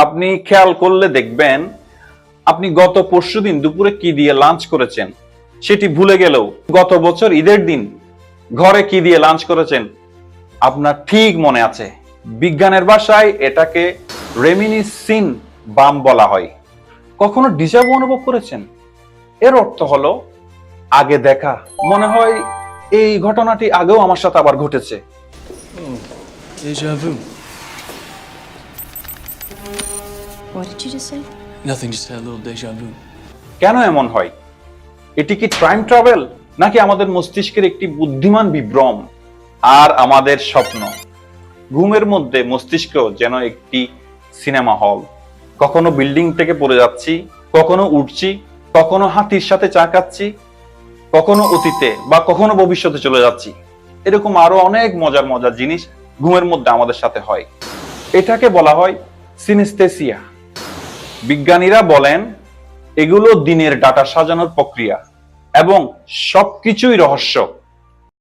আপনি খেয়াল করলে দেখবেন আপনি গত পরশুদিন দুপুরে কি দিয়ে লাঞ্চ করেছেন সেটি ভুলে গেলেও গত বছর ঈদের দিন ঘরে কি দিয়ে লাঞ্চ করেছেন আপনার ঠিক মনে আছে। বিজ্ঞানের ভাষায় এটাকে রেমিনিসিন বাম বলা হয়। কখনো ডিজাভু অনুভব করেছেন? এর অর্থ হলো আগে দেখা। মনে হয় এই ঘটনাটি আগেও আমার সাথে আবার ঘটেছে। Deja vu. What did you just say? Nothing, just had a little deja vu. কেন এমন হয়? এটি কি টাইম ট্রাভেল নাকি আমাদের মস্তিষ্কের একটি বুদ্ধিমান বিভ্রম আর আমাদের স্বপ্ন? ঘুমের মধ্যে মস্তিষ্ক যেন একটি সিনেমা হল। কখনো বিল্ডিং থেকে পড়ে যাচ্ছি, কখনো উঠছি, কখনো হাতির সাথে চা খাচ্ছি, কখনো অতীতে বা কখনো ভবিষ্যতে চলে যাচ্ছি। এরকম আরো অনেক মজার মজার জিনিস ঘুমের মধ্যে আমাদের সাথে হয়। এটাকে বলা হয় সিনেস্থেসিয়া। বিজ্ঞানীরা বলেন এগুলো দিনের ডাটা সাজানোর প্রক্রিয়া এবং সবকিছুই রহস্য।